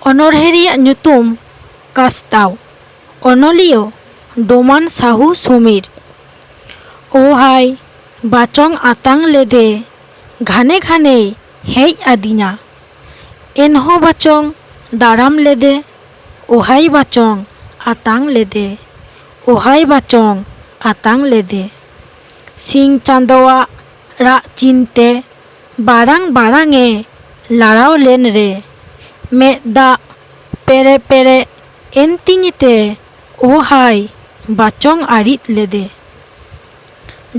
ᱚᱱᱚᱲᱦᱮ ᱨᱮᱭᱟᱜ ᱧᱩᱛᱩᱢ ᱠᱟᱥᱛᱟᱣ, ᱚᱱᱚᱞᱤᱭᱟᱹ ᱰᱳᱢᱟᱱ ᱥᱟᱦᱩ ᱥᱳᱢᱤᱨ। ᱳ ᱦᱟᱭ ᱵᱟᱪᱚᱝ ᱟᱛᱟᱝ ᱞᱮᱫᱮ ᱜᱷᱟᱱᱮ ᱜᱷᱟᱱᱮᱭ ᱦᱮᱡ ᱟᱹᱫᱤᱧᱟ, ᱮᱱᱦᱚᱸ ᱵᱟᱪᱚᱝ ᱫᱟᱨᱟᱢ ᱞᱮᱫᱮ, ᱳᱦᱟᱭ ᱵᱟᱪᱚᱝ ᱟᱛᱟᱝ ᱞᱮᱫᱮ, ᱳᱦᱟᱭ ᱵᱟᱪᱚᱝ ᱟᱛᱟᱝ ᱞᱮᱫᱮ। ᱥᱤᱧ ᱪᱟᱸᱫᱳᱣᱟᱜ ᱨᱟᱜ ᱪᱤᱱᱛᱮ ᱵᱟᱨᱟᱝ ᱵᱟᱨᱟᱝ ᱮ ᱞᱟᱲᱟᱣ ᱞᱮᱱ ᱨᱮ, ᱢᱮᱫ ᱫᱟᱜ ᱯᱮᱨᱮ ᱯᱮᱨᱮ ᱮᱱ ᱛᱤᱧ ᱛᱮ ᱳᱦᱟᱭ ᱵᱟᱪᱚᱝ ᱟᱹᱨᱤᱫ ᱞᱮᱫᱮ।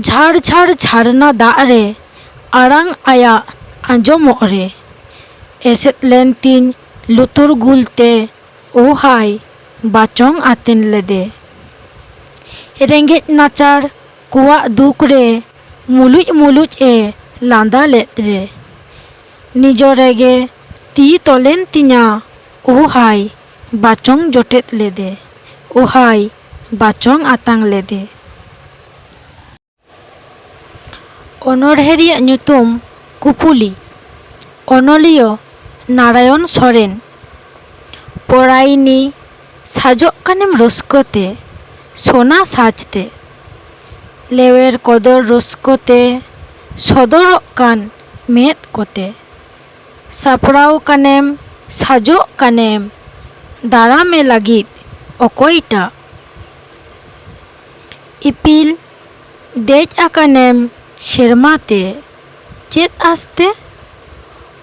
ᱡᱷᱟᱲ ᱡᱷᱟᱲ ᱡᱷᱟᱨᱱᱟ ᱫᱟᱜ ᱨᱮ ᱟᱲᱟᱝ ᱟᱭᱟᱜ ᱟᱸᱡᱚᱢᱚᱜ ᱨᱮ, ᱮᱥᱮᱫ ᱞᱮᱱ ᱛᱤᱧ ᱞᱩᱛᱩᱨ ᱜᱩᱞᱛᱮ ᱳᱦᱟᱭ ᱵᱟᱪᱚᱝ ᱟᱛᱮᱱ ᱞᱮᱫᱮ। ᱨᱮᱸᱜᱮᱡ ᱱᱟᱪᱟᱨ ᱠᱚᱣᱟᱜ ᱫᱩᱠ ᱨᱮ ᱢᱩᱞᱩᱡ ᱢᱩᱞᱩᱡ ᱮ ᱞᱟᱸᱫᱟ ᱞᱮᱫ ᱨᱮ, ᱱᱤᱡᱚ ᱨᱮᱜᱮ ᱛᱤ ᱛᱚᱞᱮᱱ ᱛᱤᱧᱟ ᱳᱦᱟᱭ ᱵᱟᱪᱚᱝ ᱡᱚᱴᱮᱫ ᱞᱮᱫᱮ, ᱳᱦᱟᱭ ᱵᱟᱪᱚᱝ ᱟᱛᱟᱝ ᱞᱮᱫᱮ। ᱚᱱᱚᱲᱦᱮ ᱨᱮᱭᱟᱜ ᱧᱩᱛᱩᱢ ᱠᱩᱯᱩᱞᱤ, ᱚᱱᱚᱞᱤᱭᱟᱹ ᱱᱟᱨᱟᱭᱚᱱ ᱥᱚᱨᱮᱱ। ᱯᱚᱲᱟᱭᱱᱤ ᱥᱟᱡᱚᱜ ᱠᱟᱱᱮᱢ ᱨᱟᱹᱥᱠᱟᱹᱛᱮ ᱥᱳᱱᱟ ᱥᱟᱡᱽᱛᱮ, ᱞᱮᱣᱮᱨ ᱠᱚᱫᱚᱨ ᱨᱟᱹᱥᱠᱟᱹᱛᱮ ᱥᱚᱫᱚᱨᱚᱜ ᱠᱟᱱ ᱢᱮᱫ ᱠᱚᱛᱮ, ᱥᱟᱯᱲᱟᱣ ᱠᱟᱱᱮᱢ ᱥᱟᱡᱚᱜ ᱠᱟᱱᱮᱢ ᱫᱟᱨᱟᱢᱮ ᱞᱟᱹᱜᱤᱫ ᱚᱠᱚᱭᱴᱟᱜ, ᱤᱯᱤᱞ ᱫᱮᱡ ᱟᱠᱟᱱᱮᱢ ᱥᱮᱨᱢᱟᱛᱮ ᱪᱮᱫ ᱟᱥᱛᱮ,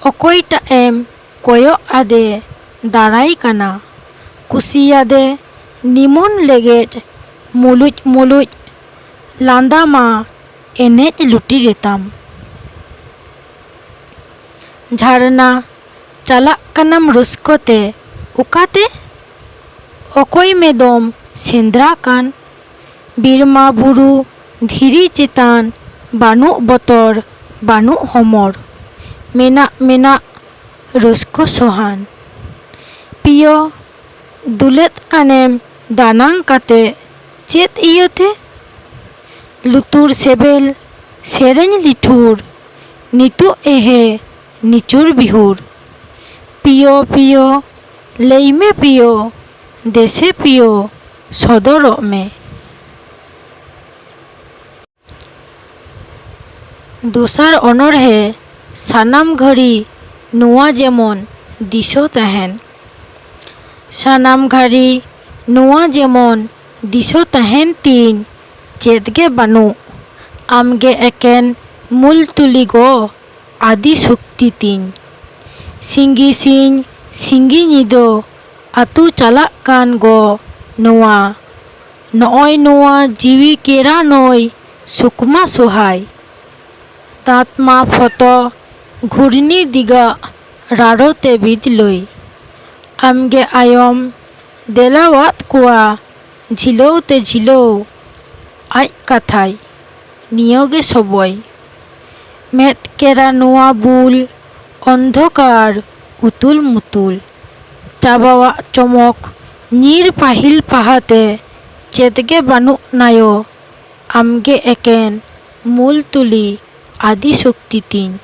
ᱚᱠᱚᱭᱴᱟᱜ ᱮᱢ ᱠᱚᱭᱚᱜ ᱟᱫᱮ ᱫᱟᱨᱟᱭ ᱠᱟᱱᱟ, ᱠᱩᱥᱤᱭᱟᱫᱮ ᱱᱤᱢᱚᱱ ᱞᱮᱜᱮᱡ ᱢᱩᱞᱩᱡ ᱢᱩᱞᱩᱡ ᱞᱟᱸᱫᱟ ᱢᱟ ᱮᱱᱮᱡ ᱞᱩᱴᱤ ᱨᱮᱛᱟᱢ। ᱡᱷᱟᱨᱱᱟ ᱪᱟᱞᱟᱜ ᱠᱟᱱᱟᱢ ᱨᱟᱹᱥᱠᱟᱹᱛᱮ ᱚᱠᱟᱛᱮ, ᱚᱠᱚᱭ ᱢᱮᱫᱚᱢ ᱥᱮᱸᱫᱽᱨᱟ ᱠᱟᱱ, ᱵᱤᱨᱢᱟ ᱵᱩᱨᱩ ᱫᱷᱤᱨᱤ ᱪᱮᱛᱟᱱ ᱵᱟᱹᱱᱩᱜ ᱵᱚᱛᱚᱨ ᱵᱟᱹᱱᱩᱜ ᱦᱚᱢᱚᱨ, ᱢᱮᱱᱟᱜ ᱢᱮᱱᱟᱜ ᱨᱟᱹᱥᱠᱟᱹ ᱥᱚᱦᱟᱱ। ᱯᱤᱭᱳ ᱫᱩᱞᱮᱫ ᱠᱟᱱᱮᱢ ᱫᱟᱱᱟᱝ ᱠᱟᱛᱮ ᱪᱮᱫ ᱤᱭᱟᱹᱛᱮ, ᱞᱩᱛᱩᱨ ᱥᱮᱵᱮᱞ ᱥᱮᱨᱮᱧ ᱞᱤᱴᱷᱩᱨ ᱱᱤᱛᱩᱜ ᱮᱦᱮ ᱱᱤᱪᱩᱨ ᱵᱤᱦᱩᱨ। ᱯᱤᱭᱳ ᱯᱤᱭᱳ ᱞᱟᱹᱭᱢᱮ ᱯᱤᱭᱳ ᱫᱮᱥᱮ ᱯᱤᱭᱳ ᱥᱚᱫᱚᱨᱚᱜ ᱢᱮ। ᱫᱚᱥᱟᱨ ᱚᱱᱚᱲᱦᱮ ᱥᱟᱱᱟᱢ ᱜᱷᱟᱹᱲᱤᱡ ᱱᱳᱣᱟ ᱡᱮᱢᱚᱱ ᱫᱤᱥᱟᱹ ᱛᱟᱦᱮᱱ। ᱥᱟᱱᱟᱢ ᱜᱷᱟᱹᱲᱤᱡ ᱱᱳᱣᱟ ᱡᱮᱢᱚᱱ ᱫᱤᱥᱟᱹ ᱛᱟᱦᱮᱱ ᱛᱤᱧ ᱪᱮᱫ ᱜᱮ ᱵᱟᱹᱱᱩᱜ, ᱟᱢᱜᱮ ᱮᱠᱮᱱ ᱢᱩᱞ ᱛᱩᱞᱤ ᱜᱚ ᱟᱫᱤ ᱥᱚᱠᱛᱤ ᱛᱤᱧ। ᱥᱤᱧᱜᱤ ᱥᱤᱧ ᱥᱤᱧᱜᱤ ᱧᱤᱫᱟᱹ ᱟᱹᱛᱩ ᱪᱟᱞᱟᱜ ᱠᱟᱱ ᱜᱚ ᱱᱳᱣᱟ, ᱱᱚᱜᱼᱚᱭ ᱱᱚᱣᱟ ᱡᱤᱣᱤ ᱠᱮᱨᱟ ᱱᱚᱭ ᱥᱩᱠᱢᱟ ᱥᱚᱦᱟᱭ। ᱫᱟᱸᱛ ᱢᱟ ᱯᱷᱚᱛᱚ ᱜᱷᱩᱨᱱᱤ ᱫᱤᱜᱟᱜ ᱨᱟᱲᱚᱛᱮ ᱵᱤᱫᱞᱟᱹᱭ, ᱟᱢᱜᱮ ᱟᱭᱚᱢ ᱫᱮᱞᱟᱣᱟᱫ ᱠᱚᱣᱟ ᱡᱷᱤᱞᱟᱹᱣ ᱛᱮ ᱡᱷᱤᱞᱟᱹᱣ ᱟᱡ ᱠᱟᱛᱷᱟᱭ ᱱᱤᱭᱟᱹᱜᱮ ᱥᱚᱵᱚᱭ। ᱢᱮᱫ ᱠᱮᱨᱟ ᱱᱚᱣᱟ ᱵᱩᱞ ᱚᱱᱫᱷᱚᱠᱟᱨ ᱩᱛᱩᱞ ᱢᱩᱛᱩᱞ, ᱪᱟᱵᱟᱣᱟᱜ ᱪᱚᱢᱚᱠ ᱧᱤᱨ ᱯᱟᱹᱦᱤᱞ ᱯᱟᱦᱟᱛᱮ ᱪᱮᱫᱜᱮ ᱵᱟᱹᱱᱩᱜ ᱱᱟᱭᱚ, ᱟᱢᱜᱮ ᱮᱠᱮᱱ ᱢᱩᱞ ᱛᱩᱞᱤ ᱟᱫᱤ ᱥᱚᱠᱛᱤ ᱛᱤᱧ।